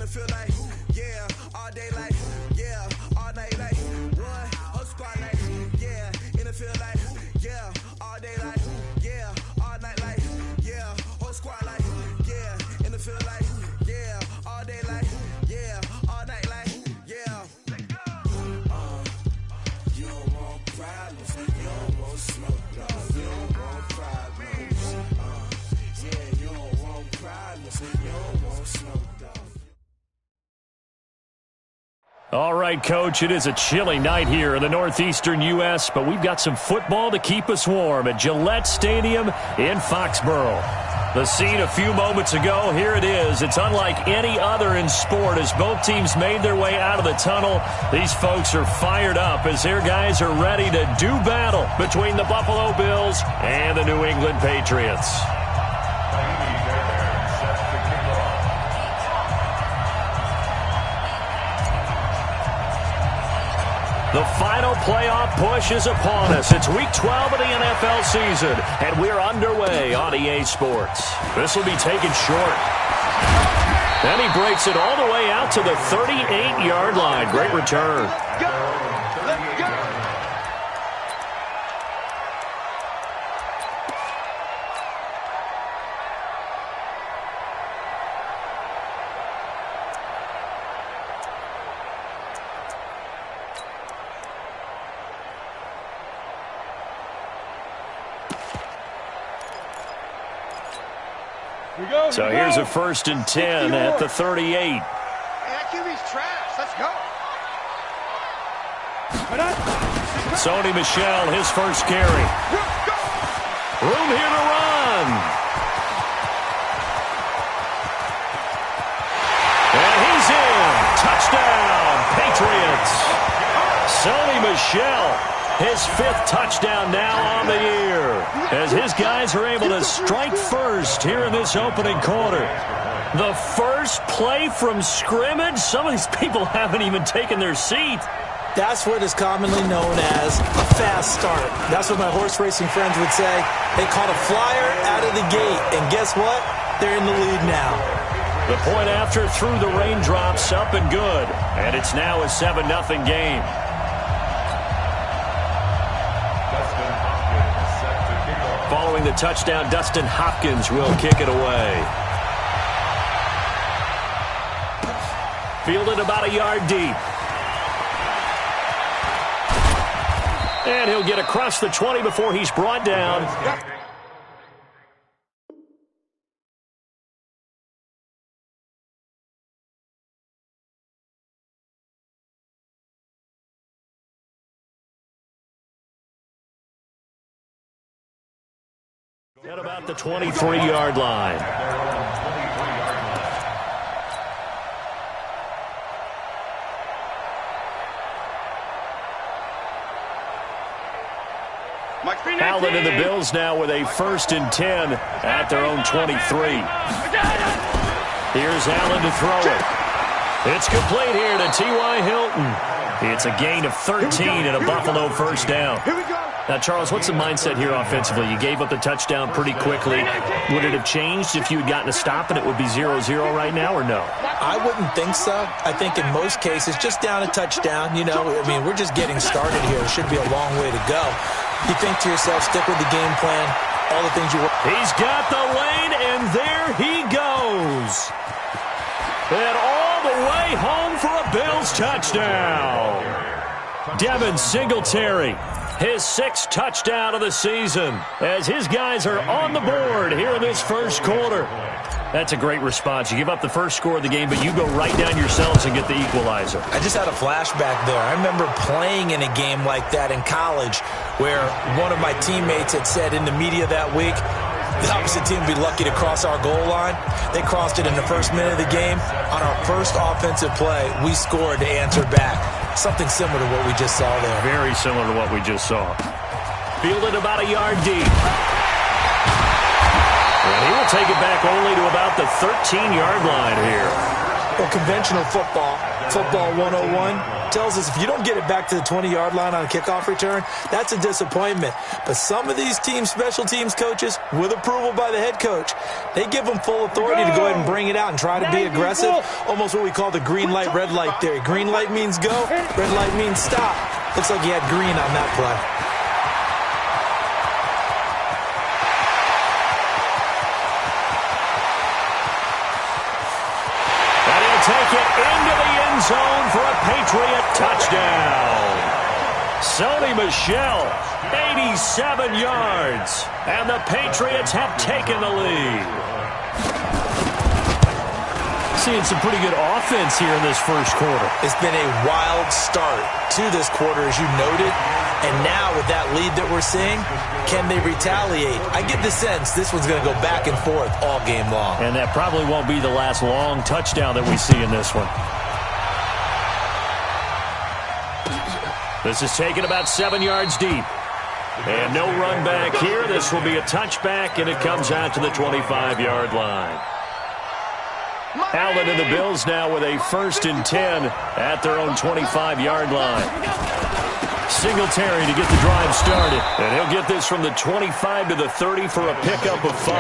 feel like, yeah, all day like, yeah, all night like, one, whole squad like, yeah, in the field like, yeah, all day like, yeah, all night like, yeah, whole squad like, yeah, in the field like, yeah, all day like, yeah, all night like, yeah. You don't want problems, you don't want smoke, dog. You don't want problems, yeah, you don't want problems, you don't want smoke, dog. All right, Coach, it is a chilly night here in the northeastern U.S., but we've got some football to keep us warm at Gillette Stadium in Foxborough. The scene a few moments ago, here it is. It's unlike any other in sport as both teams made their way out of the tunnel. These folks are fired up as their guys are ready to do battle between the Buffalo Bills and the New England Patriots. The final playoff push is upon us. It's Week 12 of the NFL season, and we're underway on EA Sports. This will be taken short. And he breaks it all the way out to the 38-yard line. Great return. Let's go. So here's a 1st and 10 at the 38. Hey, that QB's trash. Let's go. Sony Michel, his first carry. Room here to run. And he's in. Touchdown, Patriots. Sony Michel, his 5th touchdown now on the year, as his guys are able to strike first here in this opening quarter. The first play from scrimmage? Some of these people haven't even taken their seat. That's what is commonly known as a fast start. That's what my horse racing friends would say. They caught a flyer out of the gate, and guess what? They're in the lead now. The point after through the raindrops, up and good, and it's now a 7-0 game. Following the touchdown, Dustin Hopkins will kick it away. Fielded about a yard deep. And he'll get across the 20 before he's brought down. At about the 23-yard line. Allen and the Bills now with a 1st and 10 at their own 23. Here's Allen to throw it. It's complete here to T.Y. Hilton. It's a gain of 13 and a Buffalo first down. Here we go. Now, Charles, what's the mindset here offensively? You gave up the touchdown pretty quickly. Would it have changed if you had gotten a stop and it would be 0-0 right now, or no? I wouldn't think so. I think in most cases, just down a touchdown, you know, I mean, we're just getting started here. It should be a long way to go. You think to yourself, stick with the game plan, all the things you want. He's got the lane, and there he goes. And all the way home for a Bills touchdown. Devin Singletary, his 6th touchdown of the season, as his guys are on the board here in this first quarter. That's a great response. You give up the first score of the game, but you go right down yourselves and get the equalizer. I just had a flashback there. I remember playing in a game like that in college where one of my teammates had said in the media that week, the opposite team would be lucky to cross our goal line. They crossed it in the first minute of the game. On our first offensive play, we scored to answer back. Something similar to what we just saw there. Very similar to what we just saw. Fielded about a yard deep. And he will take it back only to about the 13-yard line here. Well, conventional football 101, tells us if you don't get it back to the 20-yard line on a kickoff return, that's a disappointment. But some of these special teams coaches, with approval by the head coach, they give them full authority to go ahead and bring it out and try to be aggressive, almost what we call the green light, red light theory. Green light means go, red light means stop. Looks like he had green on that play. Take it into the end zone for a Patriot touchdown. Sony Michel, 87 yards, and the Patriots have taken the lead. Seeing some pretty good offense here in this first quarter. It's been a wild start to this quarter, as you noted. And now with that lead that we're seeing, can they retaliate? I get the sense this one's going to go back and forth all game long. And that probably won't be the last long touchdown that we see in this one. This is taken about 7 yards deep. And no run back here. This will be a touchback, and it comes out to the 25-yard line. Allen and the Bills now with a 1st and 10 at their own 25-yard line. Singletary to get the drive started. And he'll get this from the 25 to the 30 for a pickup of 5.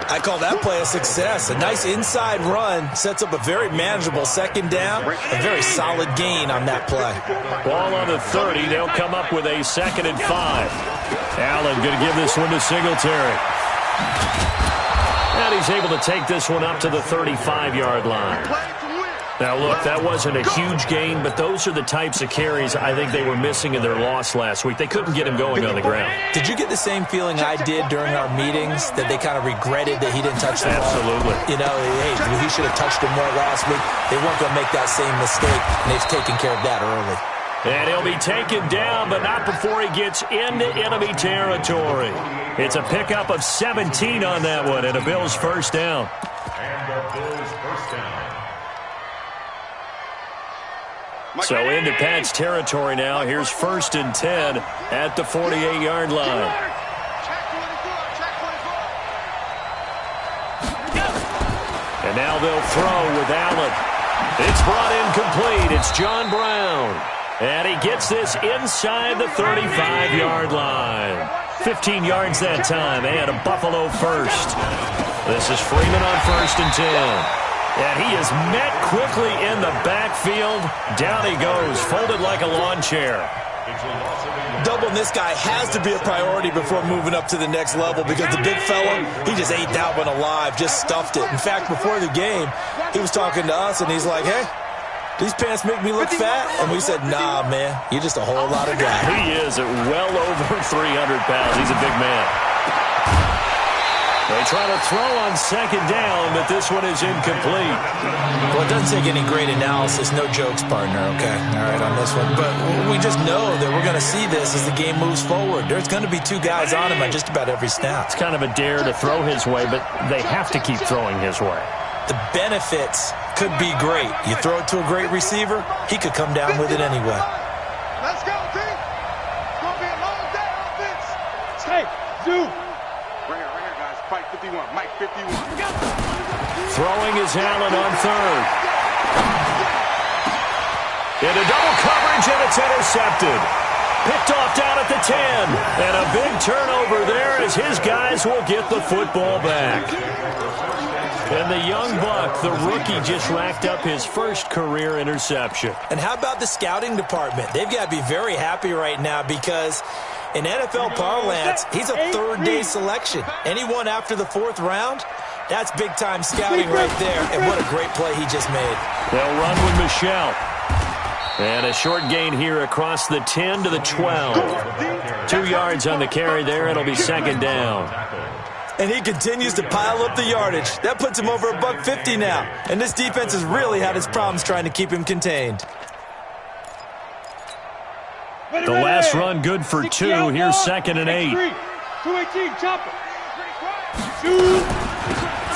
I call that play a success. A nice inside run sets up a very manageable 2nd down. A very solid gain on that play. Ball on the 30. They'll come up with a 2nd and 5. Allen going to give this one to Singletary. And he's able to take this one up to the 35-yard line. Now, look, that wasn't a huge gain, but those are the types of carries I think they were missing in their loss last week. They couldn't get him going on the ground. Did you get the same feeling I did during our meetings, that they kind of regretted that he didn't touch the ball? Absolutely. You know, hey, he should have touched him more last week. They weren't going to make that same mistake, and they've taken care of that early. And he'll be taken down, but not before he gets into enemy territory. It's a pickup of 17 on that one, and a Bills 1st down. So into Pat's territory now. Here's 1st and 10 at the 48-yard line. And now they'll throw with Allen. It's brought in complete. It's John Brown. And he gets this inside the 35-yard line. 15 yards that time, and a Buffalo 1st. This is Freeman on 1st and 10. And he is met quickly in the backfield. Down he goes, folded like a lawn chair. Doubling this guy has to be a priority before moving up to the next level, because the big fella, he just ate that one alive, just stuffed it. In fact, before the game, he was talking to us, and he's like, hey, these pants make me look fat? And we said, nah, man, you're just a whole lot of guy. He is at well over 300 pounds. He's a big man. They try to throw on 2nd down, but this one is incomplete. Well, it doesn't take any great analysis. No jokes, partner, okay? All right, on this one. But we just know that we're going to see this as the game moves forward. There's going to be 2 guys on him on just about every snap. It's kind of a dare to throw his way, but they have to keep throwing his way. The benefits could be great. You throw it to a great receiver, he could come down with it anyway. Let's go, team. It's going to be a long day on offense. Stay, Zoo. Right here, guys. Fight 51. Mike 51. Throwing is Allen on 3rd. Into double coverage, and it's intercepted. Picked off down at the 10. And a big turnover there as his guys will get the football back. And the young buck, the rookie, just racked up his 1st career interception. And how about the scouting department? They've got to be very happy right now, because in NFL parlance, he's a 3rd-day selection. Anyone after the 4th round, that's big-time scouting right there. And what a great play he just made. They'll run with Michel. And a short gain here across the 10 to the 12. 2 yards on the carry there. It'll be 2nd down. And he continues to pile up the yardage. That puts him over $150 now. And this defense has really had its problems trying to keep him contained. The last run good for 2. Here's 2nd and 8. 218, chopper.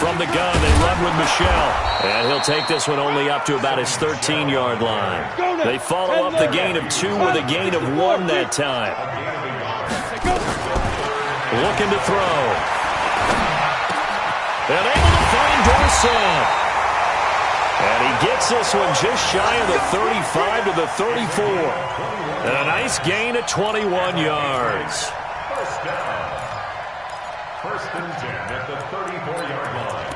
From the gun, they run with Michel. And he'll take this one only up to about his 13-yard line. They follow up the gain of 2 with a gain of 1 that time. Looking to throw. And able to find Dorsett. And he gets this one just shy of the 35 to the 34. And a nice gain of 21 yards. First down. First and 10 at the 34-yard line.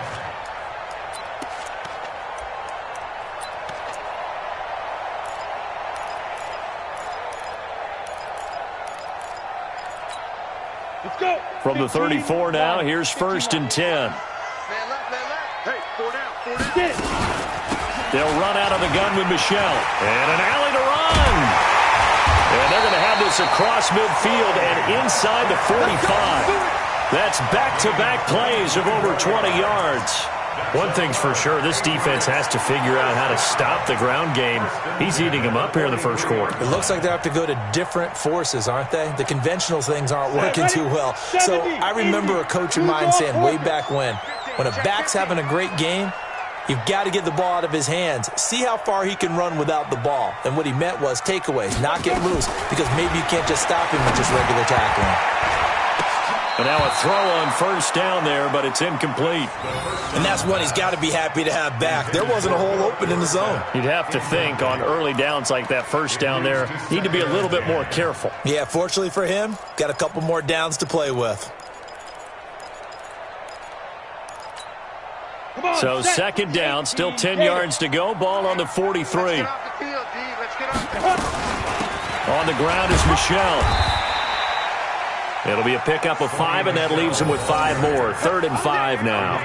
Let's go. From the 34 now, here's first and 10. Man left. Hey, 4 down. They'll run out of the gun with Michelle. And an alley to run. And they're going to have this across midfield and inside the 45. That's back-to-back plays of over 20 yards. One thing's for sure, this defense has to figure out how to stop the ground game. He's eating them up here in the first quarter. It looks like they have to go to different forces, aren't they? The conventional things aren't working too well. So I remember a coach of mine saying way back when a back's having a great game, you've got to get the ball out of his hands. See how far he can run without the ball. And what he meant was takeaways, knock it loose, because maybe you can't just stop him with just regular tackling. And now a throw on first down there, but it's incomplete. And that's one he's got to be happy to have back. There wasn't a hole open in the zone. You'd have to think on early downs like that first down there, need to be a little bit more careful. Yeah, fortunately for him, got a couple more downs to play with. So second down, still 10 yards to go. Ball on the 43. On the ground is Michelle. It'll be a pickup of 5, and that leaves them with 5 more. 3rd and 5 now.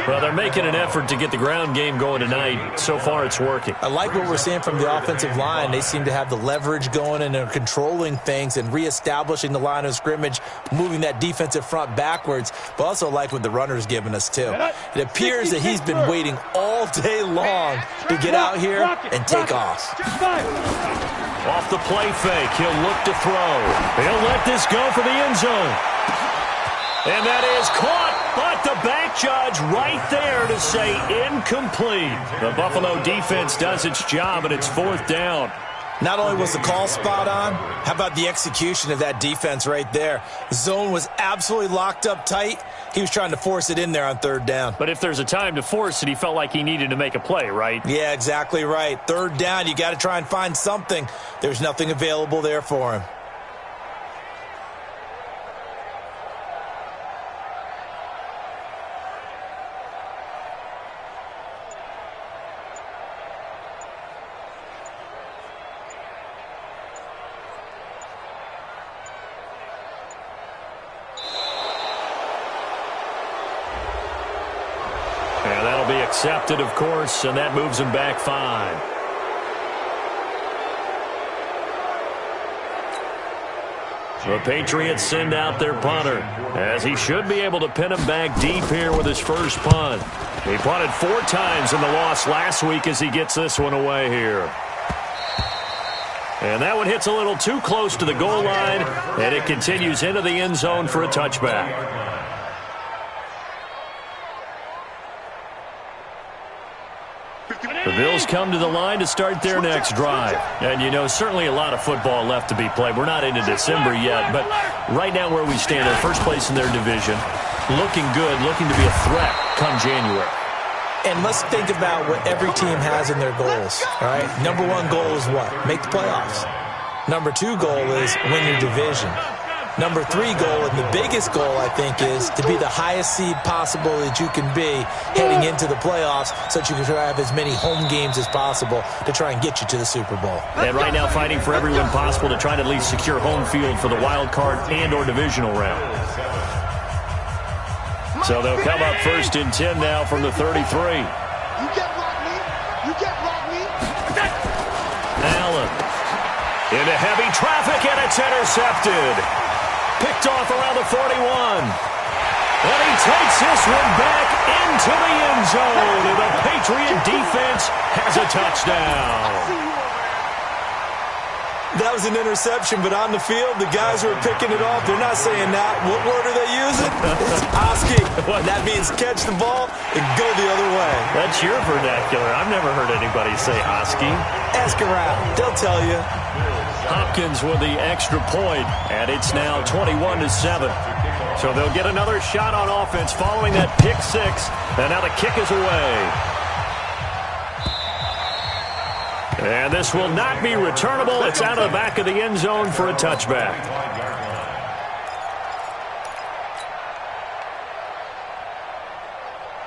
Well, they're making an effort to get the ground game going tonight. So far, it's working. I like what we're seeing from the offensive line. They seem to have the leverage going, and they're controlling things and reestablishing the line of scrimmage, moving that defensive front backwards, but also like what the runner's giving us, too. It appears that he's been waiting all day long to get out here and take off. Off the play fake, he'll look to throw. He'll let this go for the end zone. And that is caught, but the back judge right there to say incomplete. The Buffalo defense does its job, and it's 4th down. Not only was the call spot on, how about the execution of that defense right there? The zone was absolutely locked up tight. He was trying to force it in there on 3rd down. But if there's a time to force it, he felt like he needed to make a play, right? Yeah, exactly right. 3rd down, you got to try and find something. There's nothing available there for him. Accepted, of course, and that moves him back 5. The Patriots send out their punter, as he should be able to pin him back deep here with his first punt. He punted 4 times in the loss last week as he gets this one away here. And that one hits a little too close to the goal line, and it continues into the end zone for a touchback. The Bills come to the line to start their next drive. And, you know, certainly a lot of football left to be played. We're not into December yet, but right now where we stand, they're first place in their division. Looking good, looking to be a threat come January. And let's think about what every team has in their goals, all right? Number 1 goal is what? Make the playoffs. Number 2 goal is win your division. Number 3 goal, and the biggest goal, I think, is to be the highest seed possible that you can be heading into the playoffs so that you can have as many home games as possible to try and get you to the Super Bowl. And right now fighting for every win possible to try to at least secure home field for the wild card and or divisional round. So they'll come up first and 10 now from the 33. You can't block me. You can't block me. Allen into heavy traffic, and it's intercepted. Picked off around the 41. And he takes this one back into the end zone. And the Patriot defense has a touchdown. That was an interception, but on the field, the guys who are picking it off, they're not saying that. What word are they using? It's Oski. That means catch the ball and go the other way. That's your vernacular. I've never heard anybody say Oski. Ask around. They'll tell you. Hopkins with the extra point, and it's now 21-7. So they'll get another shot on offense following that pick 6, and now the kick is away. And this will not be returnable. It's out of the back of the end zone for a touchback.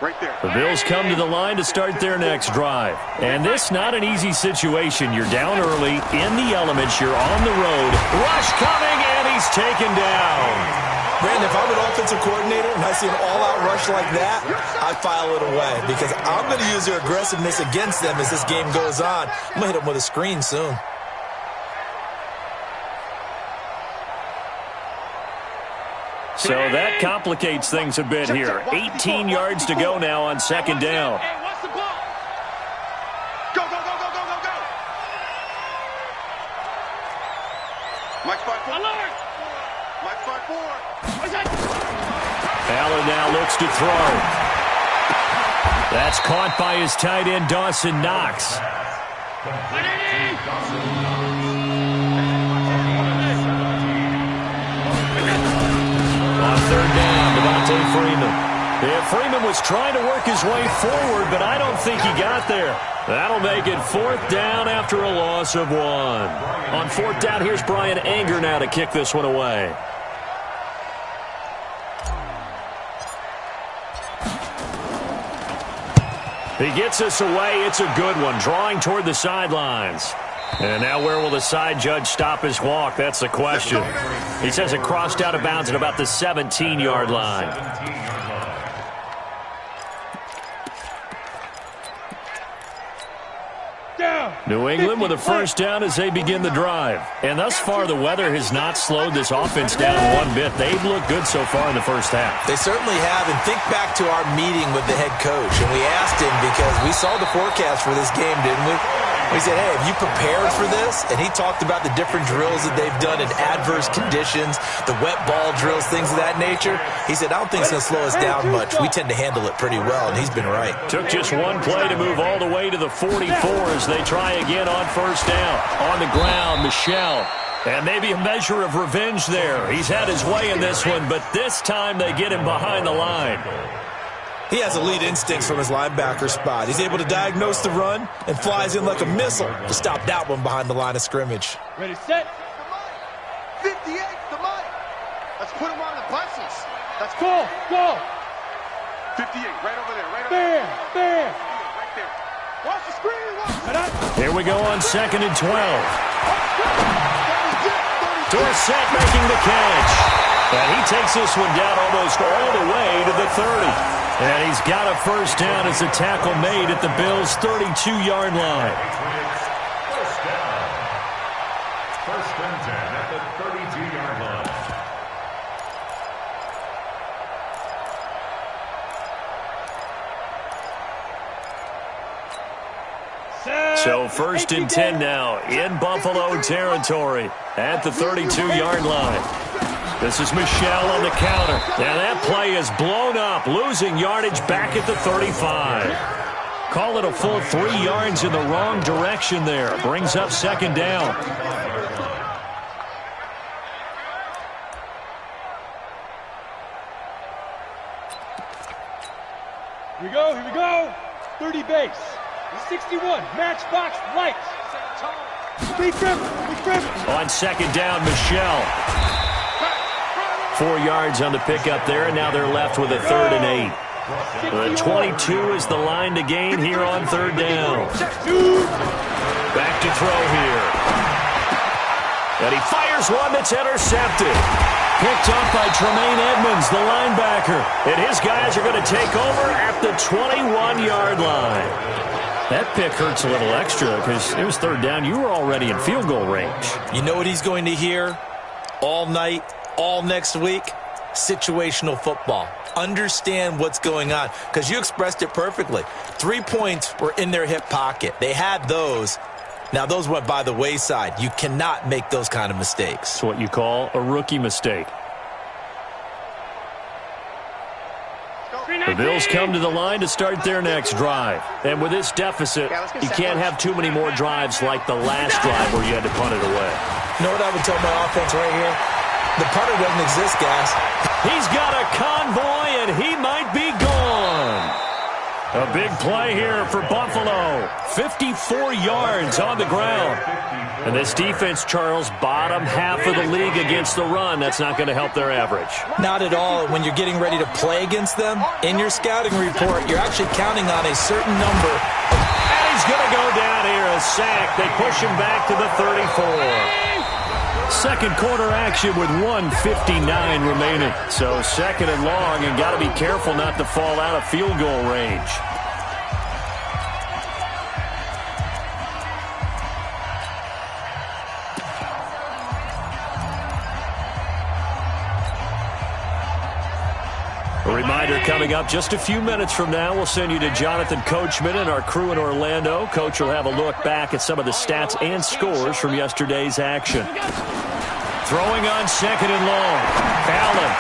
Right there. The Bills come to the line to start their next drive. And this not an easy situation. You're down early, in the elements, you're on the road. Rush coming, and he's taken down. Brandon, if I'm an offensive coordinator and I see an all-out rush like that, I file it away because I'm going to use their aggressiveness against them as this game goes on. I'm going to hit them with a screen soon. So that complicates things a bit here. 18 yards to go now on second down. Hey, watch the ball. Go, go, go, go, go, go, go. Mike 5-4. Alert. Mike 5-4. Allen now looks to throw. That's caught by his tight end, Dawson Knox. On third down, Devontae Freeman. Yeah, Freeman was trying to work his way forward, but I don't think he got there. That'll make it fourth down after a loss of 1. On fourth down, here's Brian Anger now to kick this one away. He gets us away. It's a good one, drawing toward the sidelines. And now where will the side judge stop his walk? That's the question. He says it crossed out of bounds at about the 17-yard line. New England with a first down as they begin the drive. And thus far, the weather has not slowed this offense down one bit. They've looked good so far in the first half. They certainly have. And think back to our meeting with the head coach. And we asked him because we saw the forecast for this game, didn't we? We said, hey, have you prepared for this? And he talked about the different drills that they've done in adverse conditions, the wet ball drills, things of that nature. He said, I don't think it's going to slow us down much. We tend to handle it pretty well, and he's been right. Took just one play to move all the way to the 44 as they try again on first down. On the ground, Michel. And maybe a measure of revenge there. He's had his way in this one, but this time they get him behind the line. He has elite instincts from his linebacker spot. He's able to diagnose the run and flies in like a missile to stop that one behind the line of scrimmage. Ready, set. 58, the mic. Let's put him on the buses. Let's go, go. 58, right over there, right over there. There. Right there. Watch the screen. Here we go on 2nd and 12. Dorsett making the catch. And he takes this one down almost all the way to the 30. And he's got a first down as a tackle made at the Bills' 32-yard line. First down. 1st and 10 at the 32-yard line. So 1st and 10 now in Buffalo territory at the 32-yard line. This is Michel on the counter. And that play is blown up, losing yardage back at the 35. Call it a full 3 yards in the wrong direction there. Brings up 2nd down. Here we go. 30 base. 61, matchbox lights. Big grip. On 2nd down, Michel. 4 yards on the pickup there, and now they're left with a 3rd and 8. The 22 is the line to gain here on 3rd down. Back to throw here. And he fires one that's intercepted. Picked off by Tremaine Edmonds, the linebacker. And his guys are going to take over at the 21-yard line. That pick hurts a little extra because it was 3rd down. You were already in field goal range. You know what he's going to hear all night, all next week? Situational football. Understand what's going on because you expressed it perfectly. 3 points were in their hip pocket. They had those. Now, those went by the wayside. You cannot make those kind of mistakes. It's what you call a rookie mistake. The Bills come to the line to start their next drive. And with this deficit, you can't have too many more drives like the last drive where you had to punt it away. You know what I would tell my offense right here? The punter doesn't exist, guys. He's got a convoy, and he might be gone. A big play here for Buffalo. 54 yards on the ground. And this defense, Charles, bottom half of the league against the run. That's not going to help their average. Not at all. When you're getting ready to play against them, in your scouting report, you're actually counting on a certain number. And he's going to go down here, a sack. They push him back to the 34. Second quarter action with 1:59 remaining. So second and long, and got to be careful not to fall out of field goal range. A reminder coming up just a few minutes from now, we'll send you to Jonathan Coachman and our crew in Orlando. Coach will have a look back at some of the stats and scores from yesterday's action. Throwing on second and long. Allen.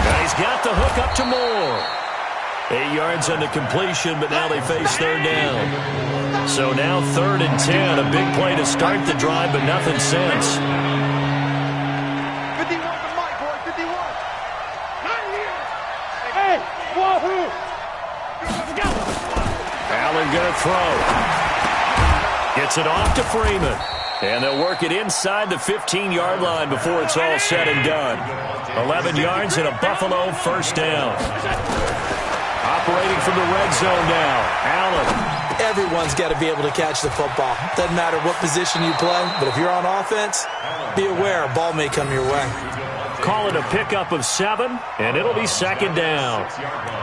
And he's got the hook up to Moore. 8 yards on the completion, but now they face third down. So now 3rd and 10. A big play to start the drive, but nothing since. 51 to Mike, boy, 51. Hey, wahoo! Allen going to throw. Gets it off to Freeman. And they'll work it inside the 15-yard line before it's all said and done. 11 yards and a Buffalo first down. Operating from the red zone now, Allen. Everyone's got to be able to catch the football. Doesn't matter what position you play, but if you're on offense, be aware a ball may come your way. Call it a pickup of 7, and it'll be second down.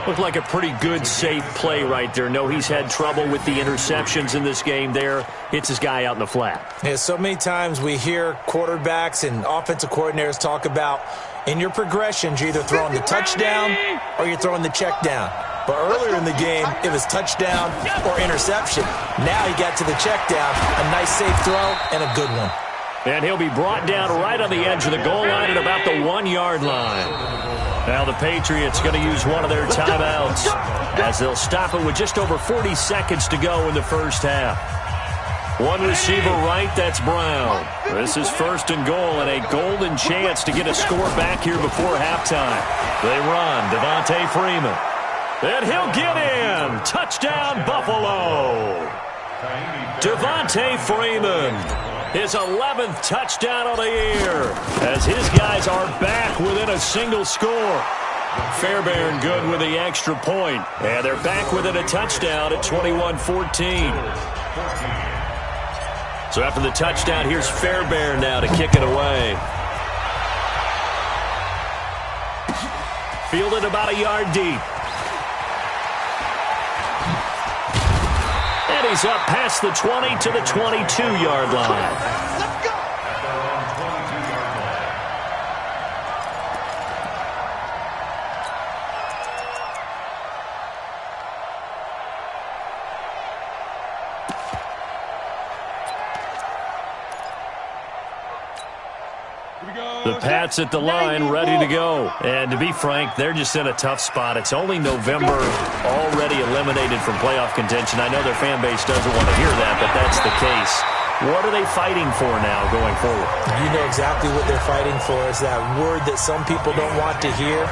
Looked like a pretty good, safe play right there. No, he's had trouble with the interceptions in this game there. Hits his guy out in the flat. Yeah, so many times we hear quarterbacks and offensive coordinators talk about in your progressions, you're either throwing the touchdown or you're throwing the check down. But earlier in the game, it was touchdown or interception. Now he got to the check down, a nice safe throw, and a good one. And he'll be brought down right on the edge of the goal line at about the 1-yard line. Now the Patriots going to use one of their timeouts as they'll stop it with just over 40 seconds to go in the first half. One receiver right, that's Brown. This is 1st and goal and a golden chance to get a score back here before halftime. They run, Devontae Freeman. And he'll get in. Touchdown, Buffalo. Devontae Freeman. His 11th touchdown of the year as his guys are back within a single score. Fairbairn good with the extra point. And they're back within a touchdown at 21-14. So after the touchdown, here's Fairbairn now to kick it away. Fielded about a yard deep. And he's up past the 20 to the 22-yard line. The Pats at the line, ready to go. And to be frank, they're just in a tough spot. It's only November, already eliminated from playoff contention. I know their fan base doesn't want to hear that, but that's the case. What are they fighting for now going forward? You know exactly what they're fighting for. Is that word that some people don't want to hear,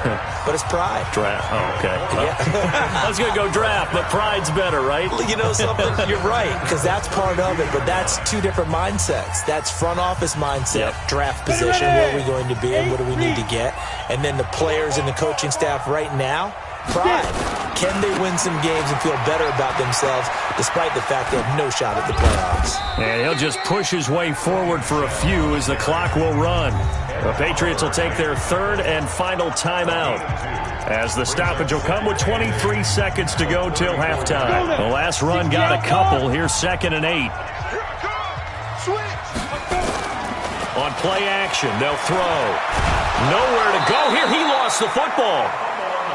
but it's pride. Draft. Oh, okay. I was going to go draft, but pride's better, right? You know something? You're right, because that's part of it, but that's two different mindsets. That's front office mindset, draft position, where are we going to be and what do we need to get? And then the players and the coaching staff right now, pride. Can they win some games and feel better about themselves despite the fact they have no shot at the playoffs? And he'll just push his way forward for a few as the clock will run. The Patriots will take their 3rd and final timeout as the stoppage will come with 23 seconds to go till halftime. The last run got a couple. Here's 2nd and 8. On play action, they'll throw. Nowhere to go here. He lost the football.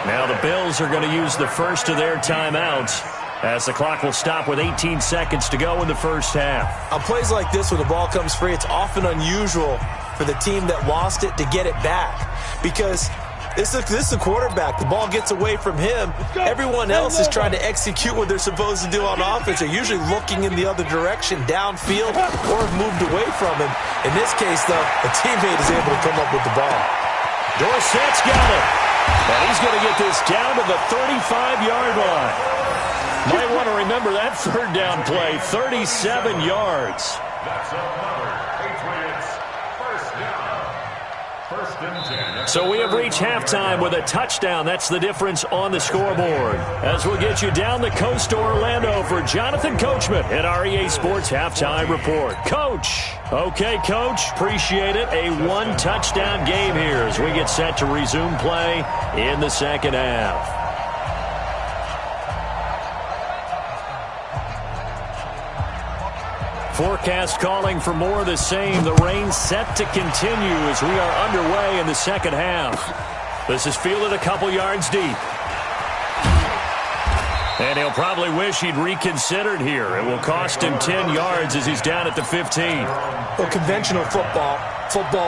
Now the Bills are going to use the first of their timeouts as the clock will stop with 18 seconds to go in the first half. On plays like this, when the ball comes free, it's often unusual for the team that lost it to get it back because this is the quarterback. The ball gets away from him. Everyone else is trying to execute what they're supposed to do on offense. They're usually looking in the other direction, downfield, or have moved away from him. In this case, though, a teammate is able to come up with the ball. Dorsett's got it. And he's going to get this down to the 35-yard line. Might want to remember that third down play, 37 yards. That's another Patriots first down. First and 10. So we have reached halftime with a touchdown. That's the difference on the scoreboard. As we'll get you down the coast to Orlando for Jonathan Coachman at our EA Sports Halftime Report. Coach. Okay, Coach. Appreciate it. A one-touchdown game here as we get set to resume play in the second half. Forecast calling for more of the same. The rain set to continue as we are underway in the second half. This is fielded a couple yards deep. And he'll probably wish he'd reconsidered here. It will cost him 10 yards as he's down at the 15. Well, conventional football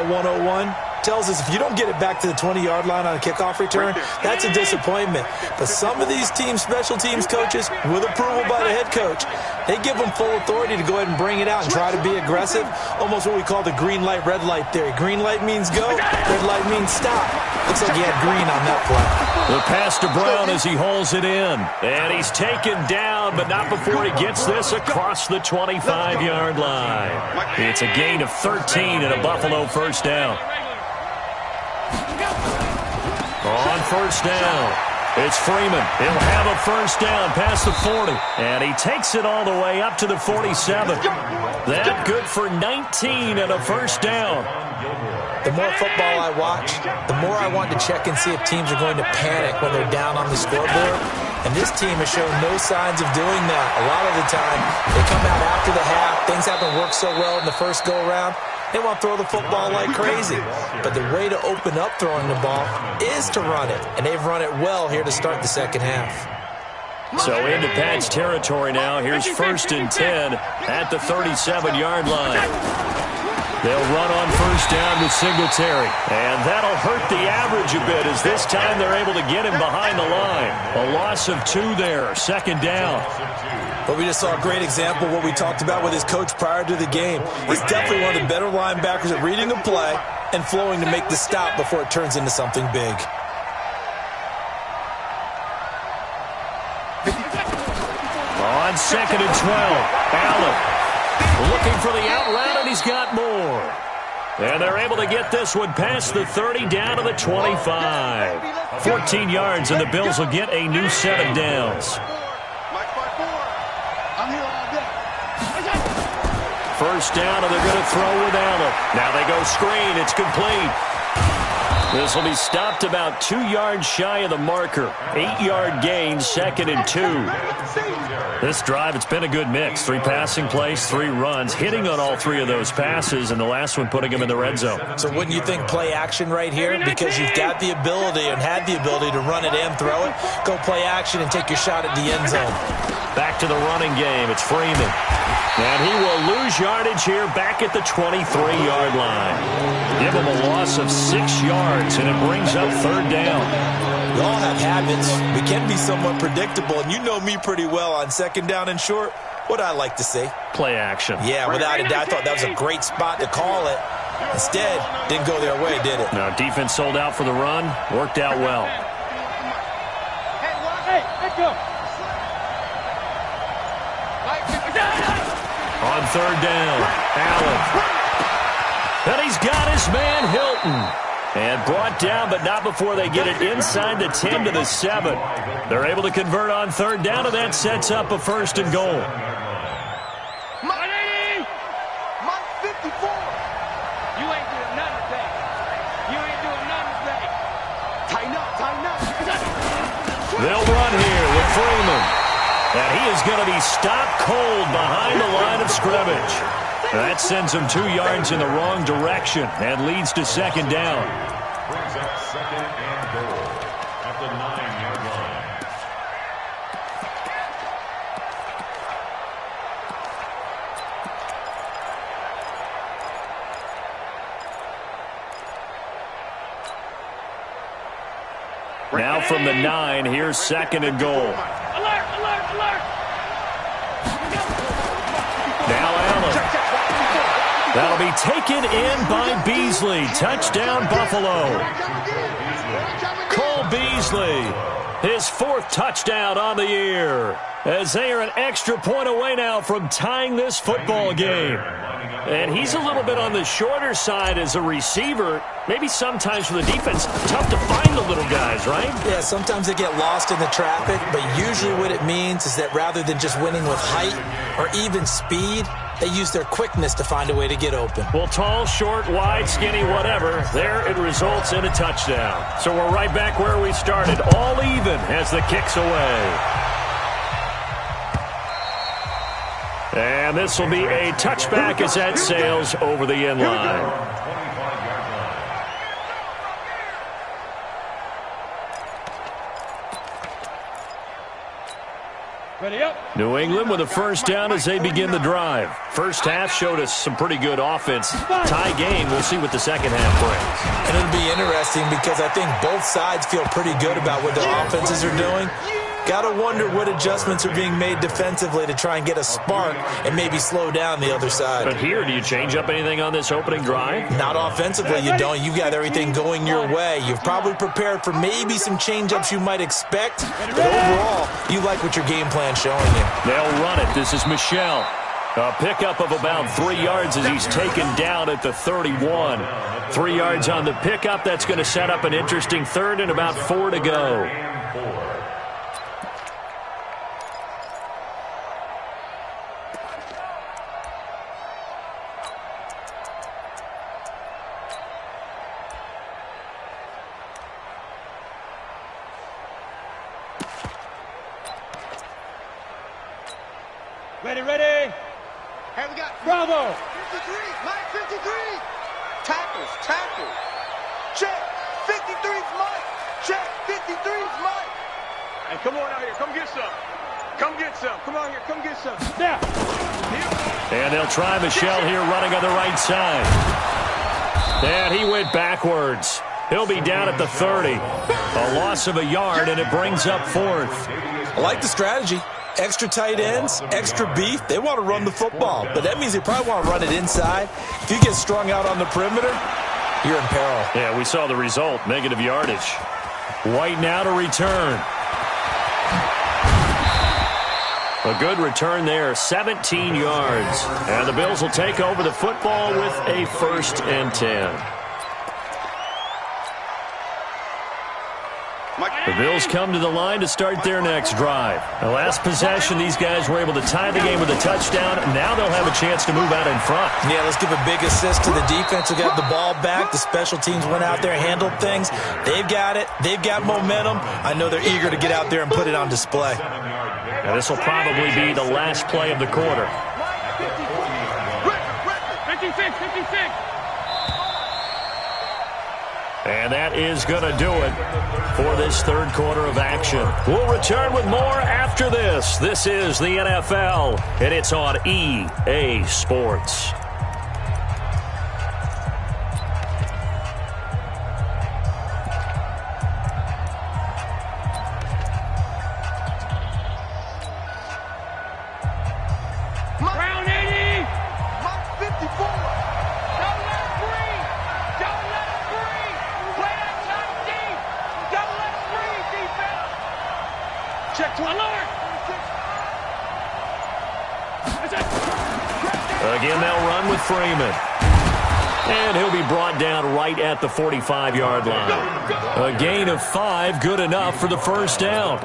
101, tells us if you don't get it back to the 20-yard line on a kickoff return, that's a disappointment. But some of these teams, special teams coaches, with approval by the head coach, they give them full authority to go ahead and bring it out and try to be aggressive, almost what we call the green light, red light theory. Green light means go, red light means stop. Looks like he had green on that play. The pass to Brown as he holds it in. And he's taken down, but not before he gets this across the 25-yard line. It's a gain of 13 and a Buffalo first down. On first down, it's Freeman. He'll have a first down past the 40. And he takes it all the way up to the 47. That good for 19 and a first down. The more football I watch, the more I want to check and see if teams are going to panic when they're down on the scoreboard. And this team has shown no signs of doing that. A lot of the time, they come out after the half. Things haven't worked so well in the first go-around. They want to throw the football like crazy. But the way to open up throwing the ball is to run it. And they've run it well here to start the second half. So into Pat's territory now. Here's first and 10 at the 37-yard line. They'll run on first down with Singletary. And that'll hurt the average a bit as this time they're able to get him behind the line. A loss of 2 there, second down. But we just saw a great example of what we talked about with his coach prior to the game. He's definitely one of the better linebackers at reading a play and flowing to make the stop before it turns into something big. On second and 12, Allen looking for the out route, and he's got more. And they're able to get this one past the 30 down to the 25. 14 yards, and the Bills will get a new set of downs. First down, and they're going to throw with Allen. Now they go screen. It's complete. This will be stopped about 2 yards shy of the marker. 8-yard gain, second and 2. This drive, it's been a good mix. 3 passing plays, 3 runs, hitting on all 3 of those passes, and the last one putting him in the red zone. So wouldn't you think play action right here? Because you've got the ability and had the ability to run it and throw it. Go play action and take your shot at the end zone. Back to the running game. It's Freeman. And he will lose yardage here back at the 23-yard line. Give him a loss of 6 yards, and it brings up third down. We all have habits. We can be somewhat predictable, and you know me pretty well on second down and short. What I like to see? Play action. Yeah, without a doubt. I thought that was a great spot to call it. Instead, didn't go their way, did it? No, defense sold out for the run. Worked out well. Hey, let's go. On third down, Allen. And he's got his man Hilton. And brought down, but not before they get it inside the 10 to the 7. They're able to convert on third down, and that sets up a first and goal. Mike 54. You ain't doing nothing today. You ain't doing nothing today. Tighten up, tighten up. They'll run here with Freeman. And he is going to be stopped cold behind the line of scrimmage. That sends him 2 yards in the wrong direction and leads to second down. Brings up second and goal at the 9-yard line. Now from the 9, here's second and goal. Alert, alert, alert. Now Allen. That'll be taken in by Beasley. Touchdown, Buffalo. Cole Cole Beasley, his 4th touchdown on the year, as they are an extra point away now from tying this football game. And he's a little bit on the shorter side as a receiver. Maybe sometimes for the defense, tough to find the little guys, right? Yeah, sometimes they get lost in the traffic, but usually what it means is that rather than just winning with height or even speed, they use their quickness to find a way to get open. Well, tall, short, wide, skinny, whatever, there it results in a touchdown. So we're right back where we started, all even as the kick's away. And this will be a touchback as that sails over the end line. Ready up. New England with a first down as they begin the drive. First half showed us some pretty good offense. Tie game, we'll see what the second half brings. And it'll be interesting because I think both sides feel pretty good about what their offenses are doing. Got to wonder what adjustments are being made defensively to try and get a spark and maybe slow down the other side. But here, do you change up anything on this opening drive? Not offensively, you don't. You got everything going your way. You've probably prepared for maybe some change-ups you might expect. But overall, you like what your game plan's showing you. They'll run it. This is Michel. A pickup of about 3 yards as he's taken down at the 31. 3 yards on the pickup. That's going to set up an interesting third and about 4 to go. Ready, ready. Hey, we got Bravo. 53, Mike 53. Tackles. Check. 53's Mike. Check. 53's Mike. Hey, come on out here. Come get some. Come on here. Come get some. Snap. And they'll try Michel here running on the right side. And he went backwards. He'll be down at the 30. A loss of a yard, and it brings up 4th. I like the strategy. Extra tight ends, extra beef. They want to run the football, but that means they probably want to run it inside. If you get strung out on the perimeter, you're in peril. Yeah, we saw the result, negative yardage. White now to return. A good return there, 17 yards. And the Bills will take over the football with a 1st and 10. The Bills come to the line to start their next drive. The last possession, these guys were able to tie the game with a touchdown. Now they'll have a chance to move out in front. Yeah, let's give a big assist to the defense who got the ball back. The special teams went out there, handled things. They've got it. They've got momentum. I know they're eager to get out there and put it on display. And this will probably be the last play of the quarter. 56. And that is going to do it for this third quarter of action. We'll return with more after this. This is the NFL, and it's on EA Sports. Round 80. Mike 54. Don't let it breathe. Don't let it breathe. Play that shot deep. Don't let it breathe, defense. Check 20. Alert. That's it. Again, they'll run with Freeman. And he'll be brought down right at the 45-yard line. A gain of 5, good enough for the first down.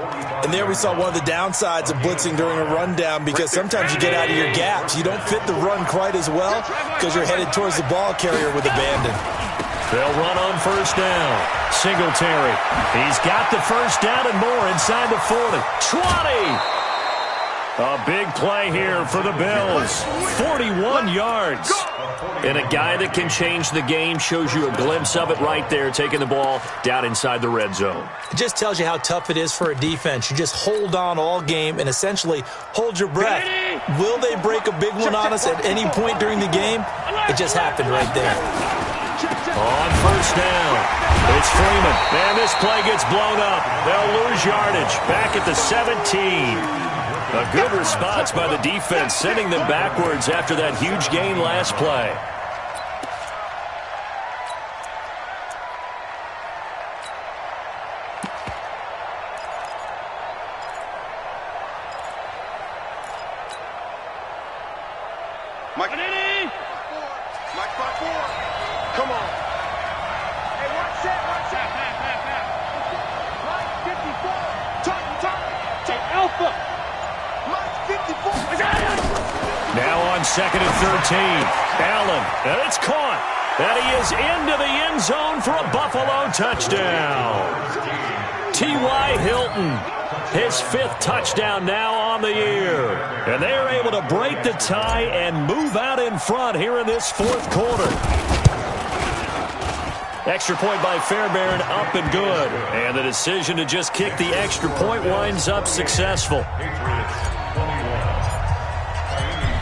And there we saw one of the downsides of blitzing during a rundown, because sometimes you get out of your gaps. You don't fit the run quite as well because you're headed towards the ball carrier with abandon. They'll run on first down. Singletary. He's got the first down and more inside the 40. 20! A big play here for the Bills. 41 yards. And a guy that can change the game, shows you a glimpse of it right there, taking the ball down inside the red zone. It just tells you how tough it is for a defense. You just hold on all game and essentially hold your breath. Will they break a big one on us at any point during the game? It just happened right there. On first down, it's Freeman. And this play gets blown up. They'll lose yardage. Back at the 17. A good response by the defense, sending them backwards after that huge gain last play. Mike. Mike by 4. Come on. Hey, watch that. Mike 54. Turn. Alpha. Mike 54. Now on 2nd and 13. Allen, and it's caught. And he is into the end zone for a Buffalo touchdown. T.Y. Hilton, his 5th touchdown now on the year. And they are able to break the tie and move out in front here in this 4th quarter. Extra point by Fairbairn, up and good. And the decision to just kick the extra point winds up successful.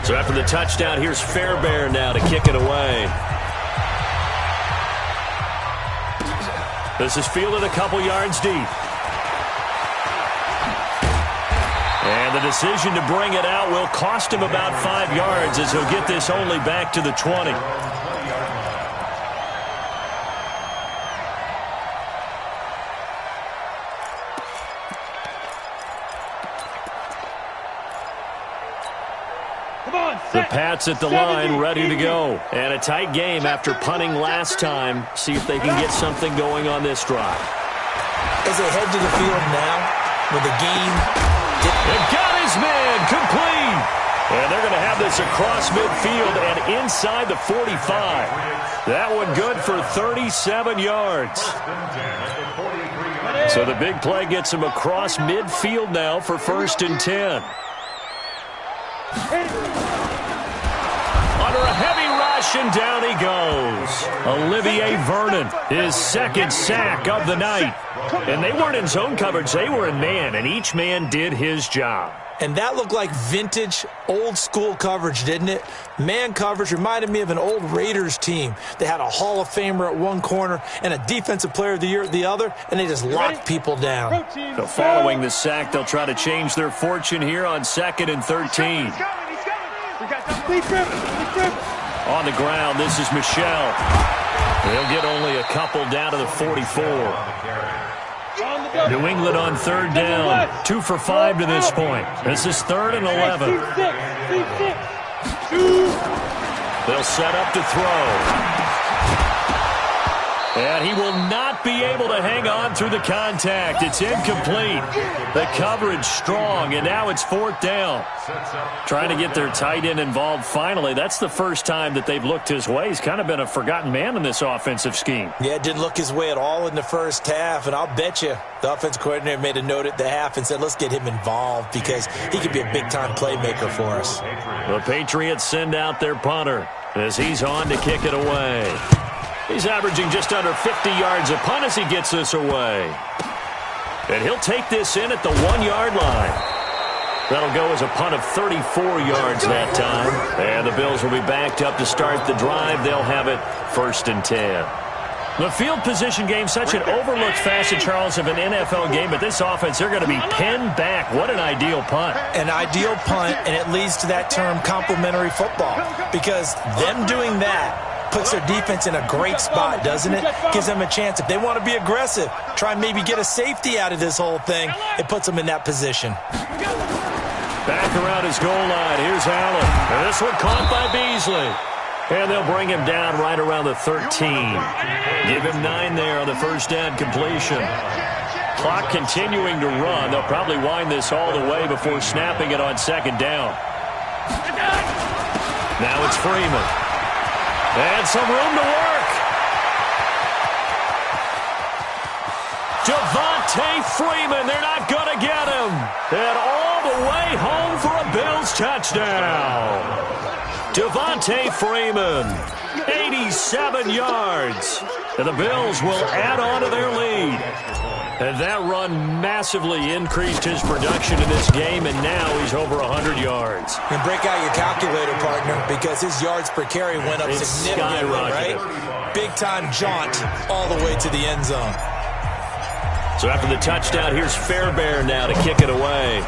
So after the touchdown, here's Fairbairn now to kick it away. This is fielded a couple yards deep. And the decision to bring it out will cost him about 5 yards as he'll get this only back to the 20. The Pats at the line, ready to go. And a tight game after punting last time. See if they can get something going on this drive. As they head to the field now, with the game... They've got his man complete. And they're going to have this across midfield and inside the 45. That one good for 37 yards. So the big play gets him across midfield now for 1st and 10. Under a heavy rush, and down he goes. Olivier Vernon, his 2nd sack of the night. And they weren't in zone coverage, they were in man, and each man did his job. And that looked like vintage, old-school coverage, didn't it? Man coverage reminded me of an old Raiders team. They had a Hall of Famer at one corner and a Defensive Player of the Year at the other, and they just locked people down. So following the sack, they'll try to change their fortune here on 2nd and 13. On the ground, this is Michel. They'll get only a couple down to the 44. New England on 3rd down. 2 for 5 to this point. This is 3rd and 11. They'll set up to throw. And he will not be able to hang on through the contact. It's incomplete. The coverage strong, and now it's 4th down. Trying to get their tight end involved finally. That's the first time that they've looked his way. He's kind of been a forgotten man in this offensive scheme. Yeah, it didn't look his way at all in the first half, and I'll bet you the offense coordinator made a note at the half and said, let's get him involved because he could be a big-time playmaker for us. The Patriots send out their punter as he's on to kick it away. He's averaging just under 50 yards a punt as he gets this away. And he'll take this in at the 1-yard line. That'll go as a punt of 34 yards that time. And the Bills will be backed up to start the drive. They'll have it 1st and 10. The field position game, such an overlooked facet, Charles, of an NFL game. But this offense, they're going to be pinned back. What an ideal punt. An ideal punt, and it leads to that term complementary football. Because them doing that puts their defense in a great spot, doesn't it? Gives them a chance. If they want to be aggressive, try and maybe get a safety out of this whole thing, it puts them in that position. Back around his goal line. Here's Allen. And this one caught by Beasley. And they'll bring him down right around the 13. Give him 9 there on the first down completion. Clock continuing to run. They'll probably wind this all the way before snapping it on 2nd down. Now it's Freeman. And some room to work. Devontae Freeman, they're not going to get him. And all the way home for a Bills touchdown. Devontae Freeman, 87 yards. And the Bills will add on to their lead. And that run massively increased his production in this game, and now he's over 100 yards. And break out your calculator, partner, because his yards per carry went up significantly, right? Big-time jaunt all the way to the end zone. So after the touchdown, here's Fairbairn now to kick it away.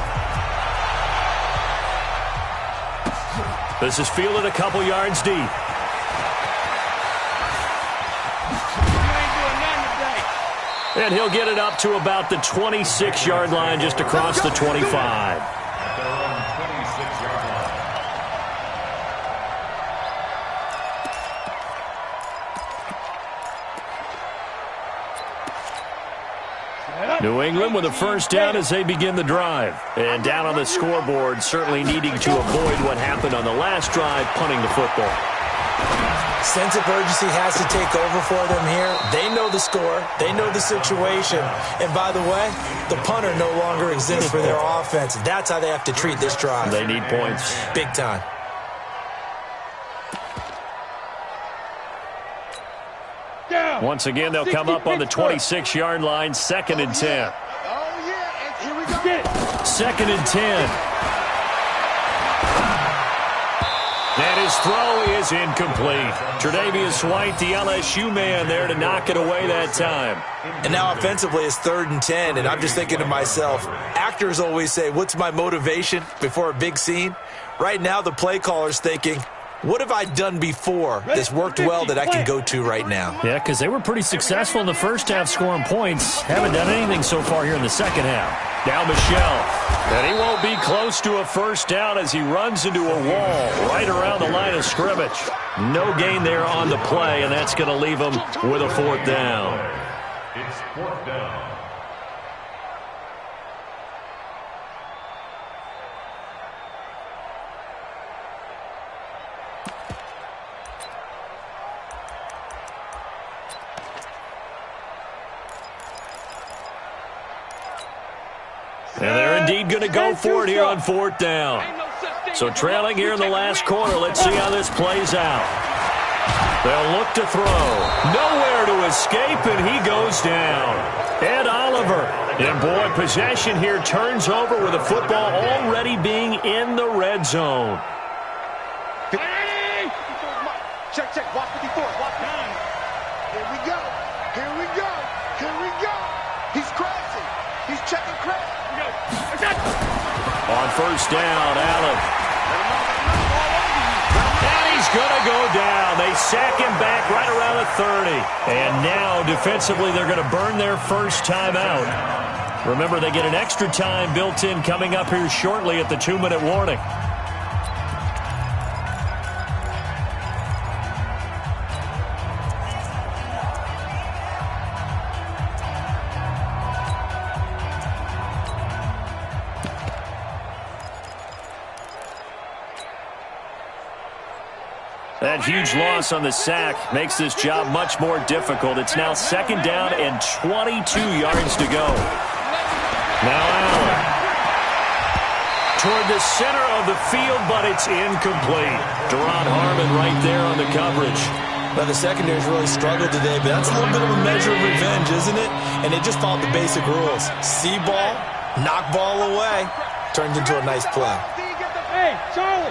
This is fielded a couple yards deep. And he'll get it up to about the 26-yard line, just across the 25. New England with a first down as they begin the drive. And down on the scoreboard, certainly needing to avoid what happened on the last drive, punting the football. Sense of urgency has to take over for them here. They know the score. They know the situation. And by the way, the punter no longer exists for their offense. That's how they have to treat this drive. They need points. Big time. Once again, they'll come up on the 26-yard line, 2nd and 10. Oh, yeah, and here we go. 2nd and 10. And his throw is incomplete. Tre'Davious White, the LSU man, there to knock it away that time. And now offensively it's 3rd and 10, and I'm just thinking to myself, actors always say, what's my motivation before a big scene? Right now the play caller's thinking, what have I done before that's worked well that I can go to right now? Yeah, because they were pretty successful in the first half scoring points. Haven't done anything so far here in the second half. Now Michel. And he won't be close to a first down as he runs into a wall right around the line of scrimmage. No gain there on the play, and that's going to leave him with a 4th down. It's 4th down. And they're indeed going to go for it here on 4th down. So trailing here in the last quarter, let's see how this plays out. They'll look to throw. Nowhere to escape, and he goes down. Ed Oliver. And boy, possession here turns over with the football already being in the red zone. Check, check. Watch 54. Watch 9. Here we go. Here we go. Here we go. He's crashing. He's checking crash. On 1st down, Allen. And he's going to go down. They sack him back right around the 30. And now, defensively, they're going to burn their first time out. Remember, they get an extra time built in coming up here shortly at the 2-minute warning. That huge loss on the sack makes this job much more difficult. It's now 2nd down and 22 yards to go. Now Allen. Toward the center of the field, but it's incomplete. Deron Harmon right there on the coverage. Well, the secondary's really struggled today, but that's a little bit of a measure of revenge, isn't it? And they just followed the basic rules. See ball, knock ball away, turns into a nice play. Hey, Charlie.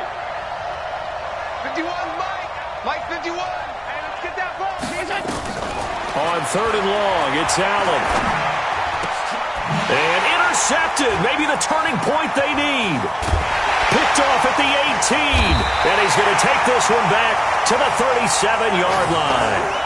51, Mike 51. Hey, let's get that ball. On 3rd and long, it's Allen. And intercepted. Maybe the turning point they need. Picked off at the 18. And he's going to take this one back to the 37-yard line.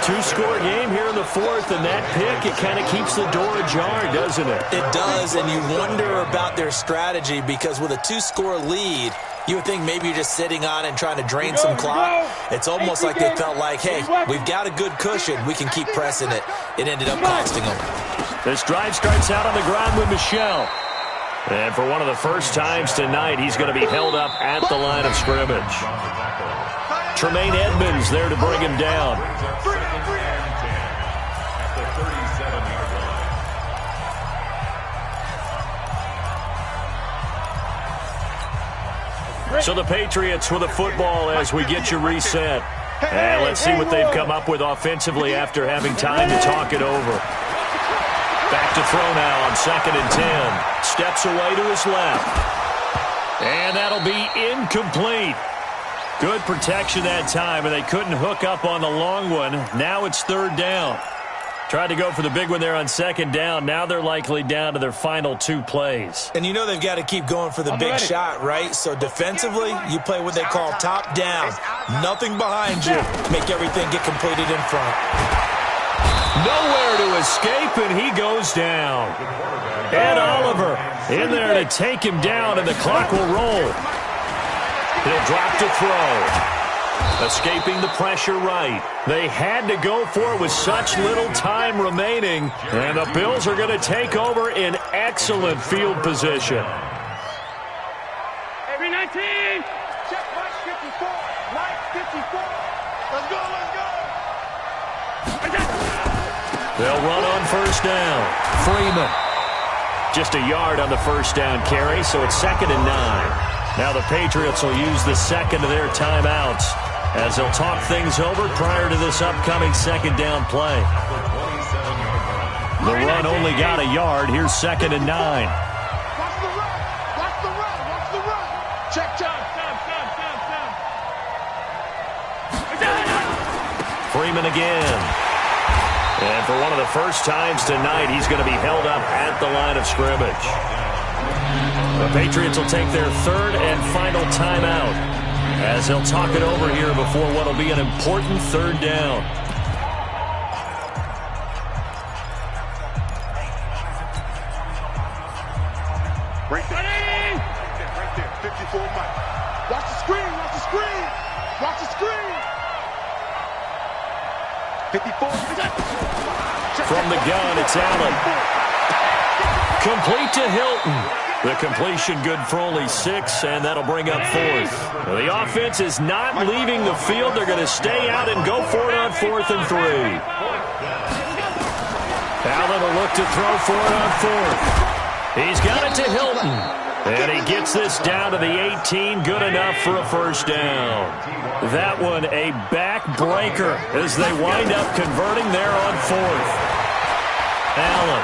2-score game here in the 4th, and that pick, it kind of keeps the door ajar, doesn't it? It does, and you wonder about their strategy because with a 2-score lead, you would think maybe you're just sitting on and trying to drain some clock. It's almost like they felt like, hey, we've got a good cushion. We can keep pressing it. It ended up costing them. This drive starts out on the ground with Michel. And for one of the first times tonight, he's going to be held up at the line of scrimmage. Tremaine Edmonds there to bring him down. At the 37-yard line. So the Patriots with the football as we get you reset. And let's see what they've come up with offensively after having time to talk it over. Back to throw now on 2nd and 10. Steps away to his left. And that'll be incomplete. Good protection that time, and they couldn't hook up on the long one. Now it's 3rd down. Tried to go for the big one there on 2nd down. Now they're likely down to their final 2 plays. And you know they've got to keep going for the big shot, right? So defensively, you play what they call top down. Nothing behind you. Make everything get completed in front. Nowhere to escape, and he goes down. Ed Oliver in there to take him down, and the clock will roll. He'll drop to throw. Escaping the pressure right. They had to go for it with such little time remaining. And the Bills are going to take over in excellent field position. 319. Check Mike 54. Mike 54. Let's go, let's go. They'll run on first down. Freeman. Just a yard on the first down carry, so it's 2nd and 9. Now the Patriots will use the second of their timeouts as they'll talk things over prior to this upcoming second down play. The run only got a yard. Here's 2nd and 9. Watch the run. Watch the run. Watch the run. Check, check. Freeman again. And for one of the first times tonight, he's going to be held up at the line of scrimmage. The Patriots will take their 3rd and final timeout as they'll talk it over here before what will be an important 3rd down. Right there. Right there. 54 Mike. Watch the screen. Watch the screen. Watch the screen. 54. From the gun, it's Allen. Complete to Hilton. The completion good for only 6, and that'll bring up 4th. The offense is not leaving the field. They're going to stay out and go for it on 4th and 3. Allen will look to throw for it on 4th. He's got it to Hilton. And he gets this down to the 18. Good enough for a first down. That one a backbreaker as they wind up converting there on 4th. Allen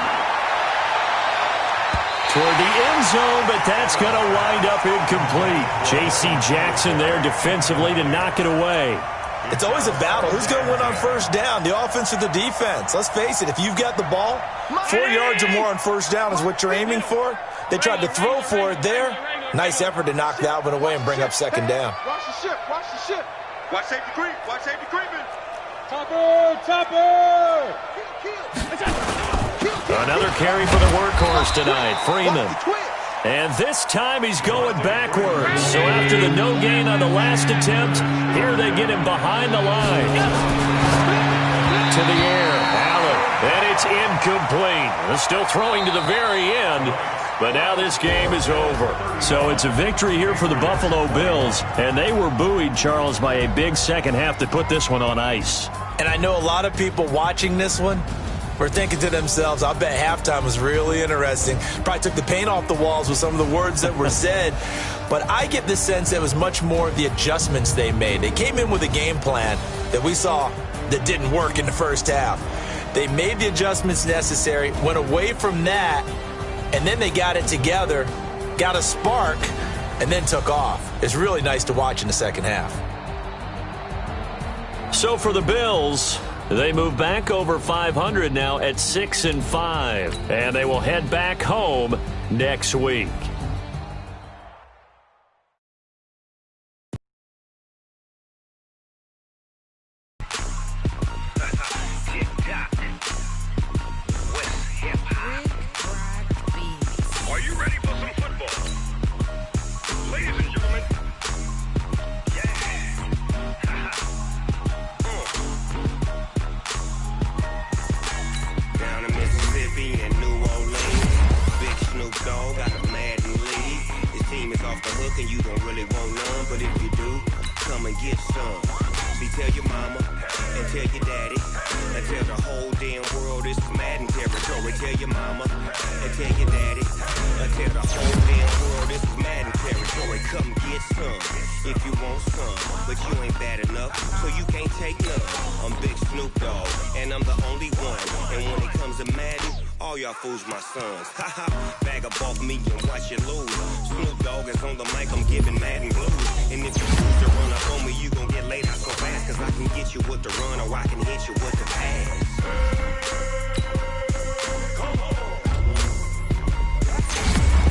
toward the end zone, but that's going to wind up incomplete. J.C. Jackson there defensively to knock it away. It's always a battle. Who's going to win on first down, the offense or the defense? Let's face it, if you've got the ball, 4 yards or more on first down is what you're aiming for. They tried to throw for it there. Nice effort to knock that one away and bring up 2nd down. Watch the ship. Watch the ship. Watch safety creep. Watch safety creeping. Topper! Another carry for the workhorse tonight, Freeman. And this time he's going backwards. So after the no gain on the last attempt, here they get him behind the line. To the air, Allen. And it's incomplete. They're still throwing to the very end. But now this game is over. So it's a victory here for the Buffalo Bills. And they were buoyed, Charles, by a big second half to put this one on ice. And I know a lot of people watching this one were thinking to themselves, I bet halftime was really interesting. Probably took the paint off the walls with some of the words that were said. But I get the sense that it was much more of the adjustments they made. They came in with a game plan that we saw that didn't work in the first half. They made the adjustments necessary, went away from that, and then they got it together, got a spark, and then took off. It's really nice to watch in the second half. So for the Bills, they move back over 500 now at 6-5, and they will head back home next week. Are you ready for some football? Ladies and gentlemen, down in Mississippi and New Orleans, Big Snoop Dogg got a mad lead. His team is off the hook and you don't really want none, but if you do, come and get some. See, tell your mama and tell your daddy and tell the whole damn world this is Madden territory. Tell your mama and tell your daddy and tell the whole damn world this is Madden territory. Come get some if you want some, but you ain't bad enough, so you can't take none. I'm Big Snoop Dogg, and I'm the only one. And when it comes to Madden, all y'all fools my sons. Haha, bag up off me and watch you lose. Snoop Dogg is on the mic, I'm giving Madden blues. And if you choose to run up on me, you gon' get laid out so fast, cause I can get you with the run or I can hit you with the pass.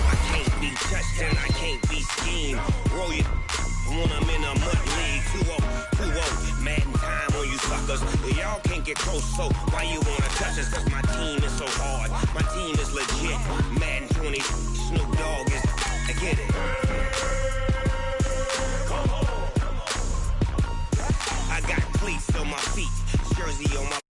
I can't be touched and I can't be schemed. Roll you when I'm in a mud league. 2-0, Madden time on you suckers. Y'all can't get close, so why you wanna touch us? Cause my team is so hard. My team is legit. Madden 20, Snoop Dogg is, I get it. my feet, jersey on my